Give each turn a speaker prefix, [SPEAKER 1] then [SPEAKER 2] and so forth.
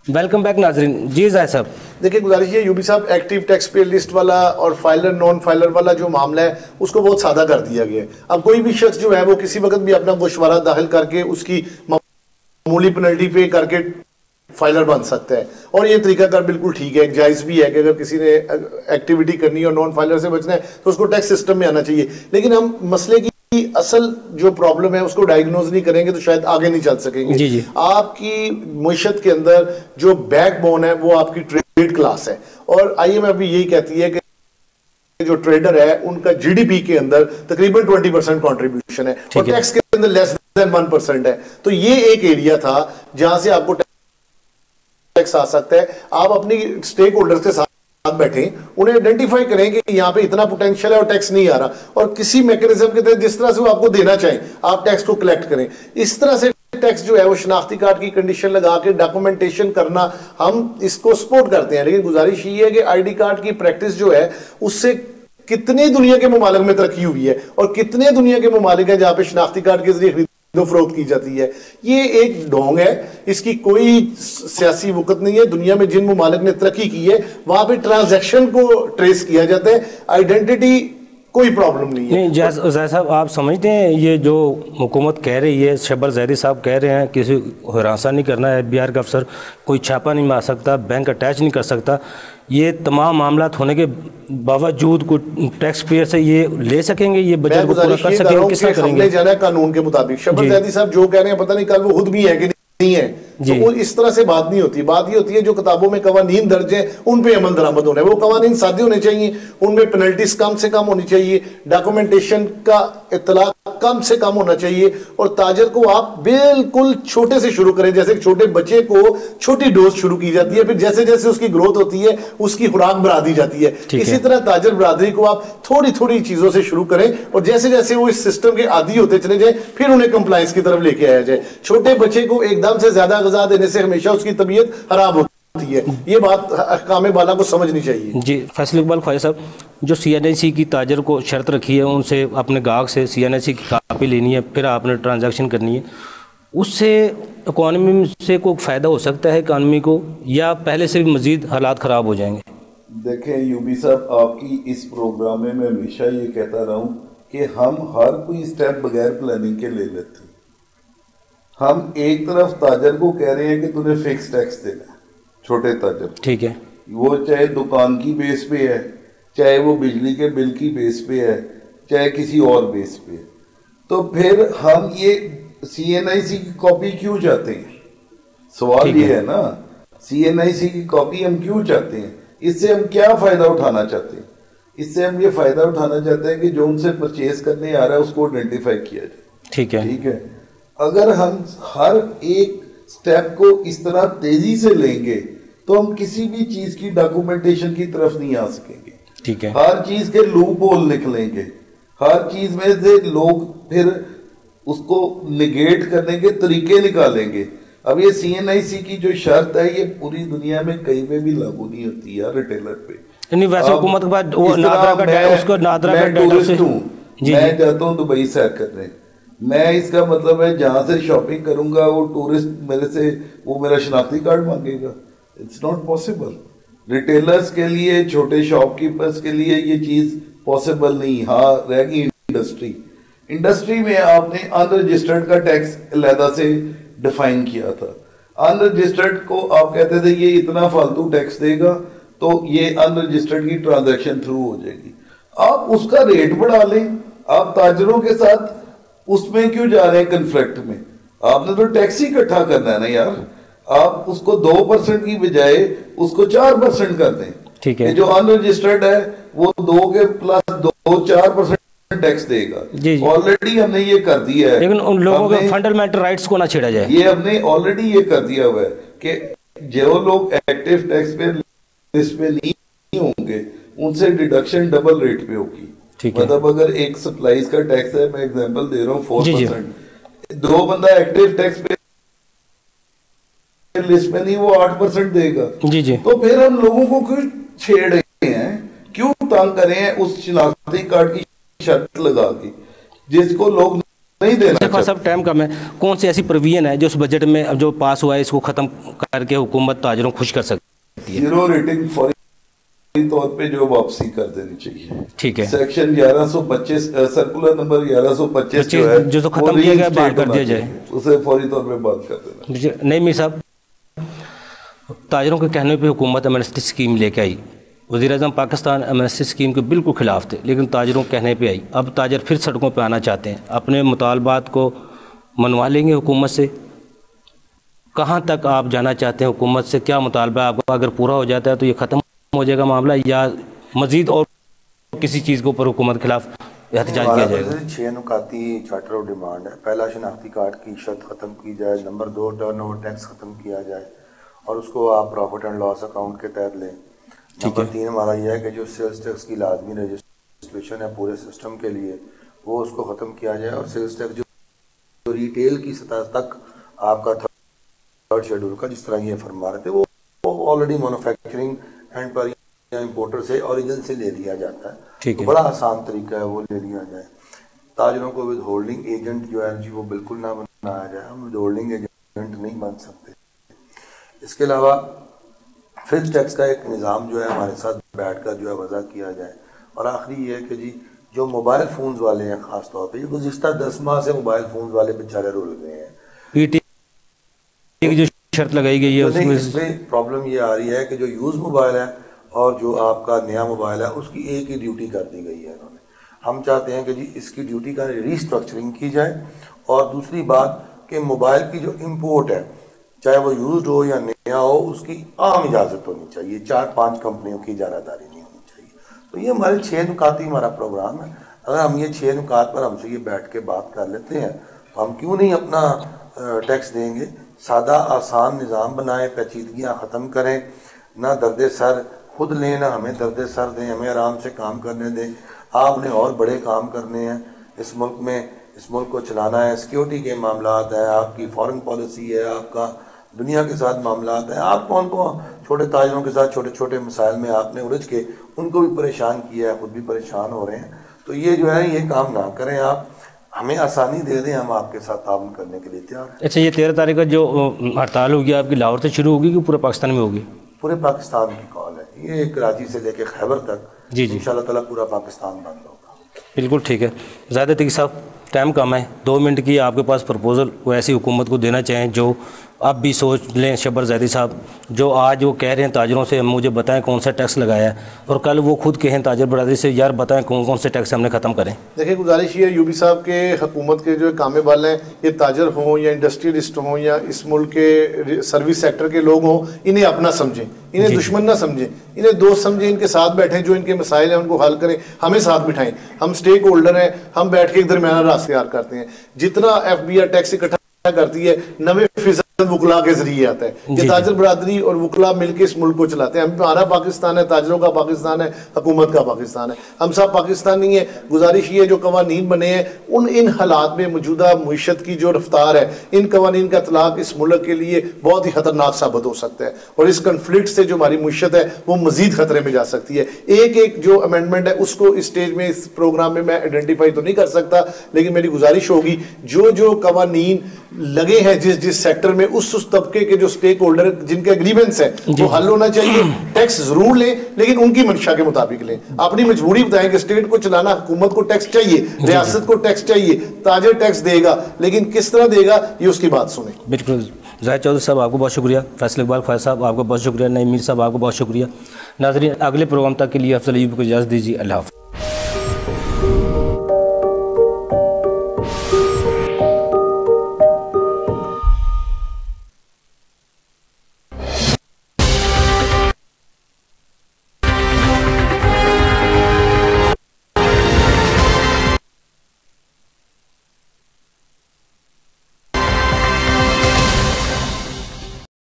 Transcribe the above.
[SPEAKER 1] Welcome back नाजरीन। जी जाहिद साहब,
[SPEAKER 2] देखिए गुजारिश है यूबी साहब, एक्टिव टैक्स पे लिस्ट वाला और फाइलर नॉन फाइलर वाला जो मामला है उसको बहुत सादा कर दिया गया है। अब कोई भी शख्स जो है वो किसी वक्त भी अपना गोशवारा दाखिल करके उसकी मामूली पेनल्टी पे करके फाइलर बन सकता है, और ये तरीकाकार बिल्कुल ठीक है, जायज़ भी है कि अगर किसी ने एक्टिविटी करनी है और नॉन फाइलर से बचना है तो उसको टैक्स सिस्टम में आना चाहिए। लेकिन हम मसले की असल जो प्रॉब्लम है उसको डायग्नोज नहीं करेंगे तो शायद आगे नहीं चल सकेंगे।
[SPEAKER 1] जी जी।
[SPEAKER 2] आपकी मुईशत के अंदर जो बैकबोन है वो आपकी ट्रेड क्लास है, और IMF भी यही कहती है कि जो ट्रेडर है उनका GDP के अंदर तकरीबन 20% कॉन्ट्रीब्यूशन है और टैक्स के अंदर लेस देन 1% है। तो ये एक एरिया था जहां से आपको टैक्स आ सकता है। आप अपनी स्टेक होल्डर्स के साथ बैठे, उन्हें आइडेंटिफाई करें कि यहाँ पे इतना पोटेंशियल है और टैक्स नहीं आ रहा, और किसी मैकेनिज्म के तहत जिस तरह से वो आपको देना चाहें आप टैक्स को कलेक्ट करें। इस तरह से टैक्स जो है वो शनाख्ती कार्ड की कंडीशन लगा के डॉक्यूमेंटेशन करना, हम इसको सपोर्ट करते हैं। लेकिन गुजारिश ये है कि ID कार्ड की प्रैक्टिस जो है उससे कितने दुनिया के ममालिक में तरक्की हुई है और कितने दुनिया के ममालिक हैं जहां पे शनाख्ती कार्ड के जरिए फरोख्त की जाती है। ये एक ढोंग है, इसकी कोई सियासी वक़्त नहीं है। दुनिया में जिन ममालिक ने तरक्की की है वहां पे ट्रांजैक्शन को ट्रेस किया जाता है, आइडेंटिटी कोई प्रॉब्लम नहीं है।
[SPEAKER 1] नहीं जाहिद साहब, आप समझते हैं ये जो हुकूमत कह रही है, शब्बर ज़ैदी साहब कह रहे हैं किसी हिरासत नहीं करना है, FBI का अफसर कोई छापा नहीं मार सकता, बैंक अटैच नहीं कर सकता, ये तमाम मामला होने के बावजूद को टैक्स पेयर से ये ले सकेंगे, ये बजट को पूरा कर सकेंगे, किस तरह करेंगे?
[SPEAKER 2] हमने जाना है कानून के मुताबिक। शब्बर ज़ैदी साहब जो कह रहे हैं पता नहीं कल वो खुद भी है कि नहीं है, तो वो इस तरह से बात नहीं होती। बात ये होती है जो किताबों में कवानीन दर्ज है उन पे अमल दरामद होना है। वो कवानीन सादे होने चाहिए, उनमें पेनल्टीज कम से कम होनी चाहिए, डॉक्यूमेंटेशन का इत्तला कम से कम होना चाहिए, और ताजर को आप बिल्कुल छोटे से शुरू करें। जैसे छोटे बच्चे को छोटी डोज शुरू की जाती है, फिर जैसे जैसे उसकी ग्रोथ होती है उसकी खुराक बढ़ा दी जाती है। इसी तरह ताजर बरादरी को आप थोड़ी थोड़ी चीजों से शुरू करें, और जैसे जैसे वो इस सिस्टम के आदी होते चले जाए फिर उन्हें कंप्लायंस की तरफ लेके आया जाए। छोटे बच्चे को एकदम से ज्यादा ग़िज़ा देने से हमेशा उसकी तबीयत खराब होती है। ये बात अहकाम बाला को समझनी चाहिए।
[SPEAKER 1] जी फैसल इकबाल ख्वाजा साहब, जो CNIC की ताजर को शर्त रखी है उनसे अपने गाहक से CNIC की कापी लेनी है, फिर आपने ट्रांजैक्शन करनी है, उससे इकॉनमी से कोई फ़ायदा हो सकता है इकॉनमी को, या पहले से भी मज़ीद हालात ख़राब हो जाएंगे?
[SPEAKER 3] देखें यूबी साहब, आपकी इस प्रोग्राम में मैं हमेशा ये कहता रहा हूँ कि हम हर कोई स्टेप बगैर प्लानिंग के ले लेते हैं। हम एक तरफ ताजर को कह रहे हैं कि तूने फिक्स टैक्स देना है, छोटे ताजर, ठीक है, वो चाहे दुकान की बेस पे है, चाहे वो बिजली के बिल की बेस पे है, चाहे किसी और बेस पे है, तो फिर हम ये CNIC की कॉपी क्यों चाहते हैं? सवाल ये है ना, CNIC की कॉपी हम क्यों चाहते हैं? इससे हम क्या फायदा उठाना चाहते हैं? इससे हम ये फायदा उठाना चाहते हैं कि जो उनसे परचेज करने आ रहा है उसको आइडेंटिफाई किया जाए। ठीक है। अगर हम हर एक स्टेप को इस तरह तेजी से लेंगे तो हम किसी भी चीज की डॉक्यूमेंटेशन की तरफ नहीं आ सकेंगे। ठीक है। हर चीज के लूप होल निकलेंगे, हर चीज में से लोग फिर उसको निगेट करने के तरीके निकालेंगे। अब ये CNIC की जो शर्त है ये पूरी दुनिया में कहीं पे भी लागू नहीं होती है रिटेलर पे।
[SPEAKER 1] नहीं, वैसे हुकूमत के बाद वो नादरा का डाटा, उसको नादरा का डाटा से
[SPEAKER 3] मैं जाता हूँ दुबई सैर करने, मैं इसका मतलब है जहां से शॉपिंग करूंगा वो टूरिस्ट मेरे से वो मेरा शनाख्ती कार्ड मांगेगा? It's not possible. रिटेलर्स के लिए, छोटे शॉपकीपर्स के लिए ये चीज पॉसिबल नहीं। हाँ, रह गई इंडस्ट्री में आपने अनरजिस्टर्ड का टैक्स अलहदा से डिफाइन किया था। अनरजिस्टर्ड को आप कहते थे ये इतना फालतू टैक्स देगा तो ये अनरजिस्टर्ड की ट्रांजैक्शन थ्रू हो जाएगी। आप उसका रेट बढ़ा लें, आप ताजरों के साथ उसमें क्यों जा रहे हैं कन्फ्लिक्ट में? आपने तो टैक्स ही इकट्ठा करना है ना यार। आप उसको 2% की बजाय उसको 4% कर दें। ठीक है। जो अनरजिस्टर्ड है वो 2 के प्लस 2-4% टैक्स देगा। ऑलरेडी हमने ये कर दिया है,
[SPEAKER 1] लेकिन उन लोगों के फंडामेंटल राइट्स को ना छेड़ा जाए।
[SPEAKER 3] ये हमने ऑलरेडी ये कर दिया हुआ है कि जो लोग एक्टिव टैक्स पे लिस्ट पे नहीं होंगे उनसे डिडक्शन डबल रेट पे होगी। मतलब अगर एक सप्लाईज का टैक्स है, मैं एग्जांपल दे रहा हूँ 4%, 2 बंदा एक्टिव टैक्स पे लिस्ट में नहीं, वो 8% देगा। तो फिर हम लोगों को क्यों छेड़ रहे हैं, क्यों तंग कर रहे हैं उस शनाख्ती कार्ड की शर्त लगा के, जिसको लोग
[SPEAKER 2] نہیں دینا
[SPEAKER 1] خواہ صاحب ٹائم کم ہے، کون سی ایسی پروویژن ہے جو اس بجٹ میں جو پاس ہوا ہے اس کو ختم کر کے حکومت تاجروں کو خوش کر سکتی ہے؟
[SPEAKER 3] زیرو ریٹنگ فوری طور پہ جو واپسی کر دینی چاہیے.
[SPEAKER 1] ٹھیک ہے.
[SPEAKER 3] سیکشن 1125 سرکولر نمبر 1125 جو ہے
[SPEAKER 1] جو ختم کیا گیا بحال کر دیا جائے،
[SPEAKER 3] اسے فوری طور پہ بند کر دینا.
[SPEAKER 1] نہیں میر صاحب، تاجروں کے کہنے پہ حکومت ایمنسٹی اسکیم لے کے آئی. وزیر اعظم پاکستان ایمنسٹی اسکیم کے بالکل خلاف تھے، لیکن تاجروں کے کہنے پہ آئی. اب تاجر پھر سڑکوں پہ آنا چاہتے ہیں، اپنے مطالبات کو منوا لیں گے حکومت سے. کہاں تک آپ جانا چاہتے ہیں حکومت سے؟ کیا مطالبہ آپ کا اگر پورا ہو جاتا ہے تو یہ ختم ہو جائے گا معاملہ، یا مزید اور کسی چیز کے اوپر حکومت کے خلاف احتجاج کیا جائے گا؟
[SPEAKER 4] 6 نکاتی چارٹر آف ڈیمانڈ ہے. پہلا، شناختی کارڈ کی شرط ختم کی جائے. نمبر 2، ٹرن اوور ٹیکس ختم کیا جائے اور اس کو آپ پروفٹ اینڈ لاس اکاؤنٹ کے تحت لیں. نمبر 3 ہمارا یہ ہے کہ جو سیلز ٹیکس کی لازمی رجسٹریشن ہے پورے سسٹم کے لیے وہ اس کو ختم کیا جائے. اور سیلز ٹیکس جو ریٹیل کی سطح تک آپ کا 3rd شیڈول کا جس طرح یہ فرما رہے تھے وہ already manufacturing and per importer سے اوریجن سے لے لیا جاتا ہے. تو بڑا آسان طریقہ ہے وہ لے لیا جائے. تاجروں کو ود ہولڈنگ ایجنٹ جو ہے جی وہ بالکل نہ بنایا جائے. ہم ود ہولڈنگ ایجنٹ نہیں بن سکتے. اس کے علاوہ فیس ٹیکس کا ایک نظام جو ہے ہمارے ساتھ بیٹھ کر جو ہے وضع کیا جائے. اور آخری یہ ہے کہ جی جو موبائل فونز والے ہیں خاص طور پہ، یہ گزشتہ 10 ماہ سے موبائل فونز والے بیچارے رول گئے ہیں.
[SPEAKER 1] پی ٹی کی جو شرط لگائی گئی ہے
[SPEAKER 4] اس میں پرابلم یہ آ رہی ہے کہ جو یوز موبائل ہے اور جو آپ کا نیا موبائل ہے اس کی ایک ہی ڈیوٹی کر دی گئی ہے انہوں نے. ہم چاہتے ہیں کہ جی اس کی ڈیوٹی کا ریسٹرکچرنگ کی جائے. اور دوسری بات کہ موبائل کی جو امپورٹ ہے چاہے وہ یوزڈ ہو یا نیا ہو اس کی عام اجازت ہونی چاہیے. 4-5 کمپنیوں کی اجارہ داری نہیں ہونی چاہیے. تو یہ ہمارے 6 نکاتی ہمارا پروگرام ہے. اگر ہم یہ 6 نکات پر ہم سے یہ بیٹھ کے بات کر لیتے ہیں تو ہم کیوں نہیں اپنا ٹیکس دیں گے. سادہ آسان نظام بنائیں، پیچیدگیاں ختم کریں، نہ درد سر خود لیں نہ ہمیں درد سر دیں، ہمیں آرام سے کام کرنے دیں. آپ نے اور بڑے کام کرنے ہیں اس ملک میں، اس ملک کو چلانا ہے. سیکیورٹی کے معاملات ہیں، آپ کی فارن پالیسی ہے، آپ کا دنیا کے ساتھ معاملات ہیں. آپ کون کو چھوٹے تاجروں کے ساتھ چھوٹے چھوٹے مسائل میں آپ نے الجھ کے ان کو بھی پریشان کیا ہے، خود بھی پریشان ہو رہے ہیں. تو یہ جو ہے یہ کام نہ کریں. آپ ہمیں آسانی دے دیں، ہم آپ کے ساتھ تعاون کرنے کے لیے تیار ہیں.
[SPEAKER 1] اچھا، یہ 13 تاریخ کا جو ہڑتال ہوگی آپ کی لاہور سے شروع ہوگی کہ پورے پاکستان میں ہوگی؟
[SPEAKER 4] پورے پاکستان کی کال ہے یہ، کراچی سے لے کے خیبر تک.
[SPEAKER 1] جی
[SPEAKER 4] انشاءاللہ تعالیٰ پورا پاکستان بند ہوگا.
[SPEAKER 1] بالکل ٹھیک ہے. زیادہ تقی صاحب ٹائم کم ہے، 2 منٹ کی آپ کے پاس پرپوزل وہ ایسی حکومت کو دینا چاہیں جو اب بھی سوچ لیں. شبر زیدی صاحب جو آج وہ کہہ رہے ہیں تاجروں سے مجھے بتائیں کون سا ٹیکس لگایا ہے، اور کل وہ خود کہیں تاجر برادری سے یار بتائیں کون کون سے ٹیکس ہم نے ختم کریں.
[SPEAKER 2] دیکھیں گزارش یہ یوبی صاحب کے حکومت کے جو کامے بال ہیں، یہ تاجر ہوں یا انڈسٹریلسٹ ہوں یا اس ملک کے سروس سیکٹر کے لوگ ہوں، انہیں اپنا سمجھیں، انہیں دشمن نہ سمجھیں، انہیں دوست سمجھیں، ان کے ساتھ بیٹھیں، جو ان کے مسائل ہیں ان کو حل کریں، ہمیں ساتھ بٹھائیں. ہم سٹیک ہولڈر ہیں، ہم بیٹھ کے ایک درمیانہ راستہ تیار کرتے ہیں. جتنا ایف بی آر ٹیکس اکٹھا کرتی ہے 90% وکلا کے ذریعے آتا ہے. یہ تاجر برادری اور وکلا مل کے اس ملک کو چلاتے ہیں. ہمارا پاکستان ہے، تاجروں کا پاکستان ہے، حکومت کا پاکستان ہے. ہم سب پاکستانی ہیں. گزارش یہ جو قوانین بنے ہیں ان حالات میں موجودہ معیشت کی جو رفتار ہے، ان قوانین کا اطلاق اس ملک کے لیے بہت ہی خطرناک ثابت ہو سکتا ہے. اور اس کنفلکٹ سے جو ہماری معیشت ہے وہ مزید خطرے میں جا سکتی ہے. ایک جو امینڈمنٹ ہے اس کو اس سٹیج میں اس پروگرام میں آئیڈینٹیفائی تو نہیں کر سکتا، لیکن میری گزارش ہوگی جو قوانین لگے ہیں جس سیکٹر میں اس طبقے کے جو سٹیک ہولڈر جن کے ایگریمنٹس ہیں وہ حل ہونا چاہیے. ٹیکس ضرور لیں لیکن ان کی منشا کے مطابق لیں. اپنی مجبوری بتائیں کہ اسٹیٹ کو چلانا حکومت کو ٹیکس چاہیے، ریاست کو ٹیکس چاہیے، تاجر ٹیکس دے گا لیکن کس طرح دے گا یہ اس کی بات سنیں.
[SPEAKER 1] بالکل. زاہد چودھری صاحب آپ کو بہت شکریہ. فیصل اقبال خواجہ صاحب آپ کو بہت شکریہ. نعیم میر صاحب آپ کو بہت شکریہ. ناظرین اگلے پروگرام تک کے لیے افضل ایوب کو اجازت دیجیے. اللہ حافظ.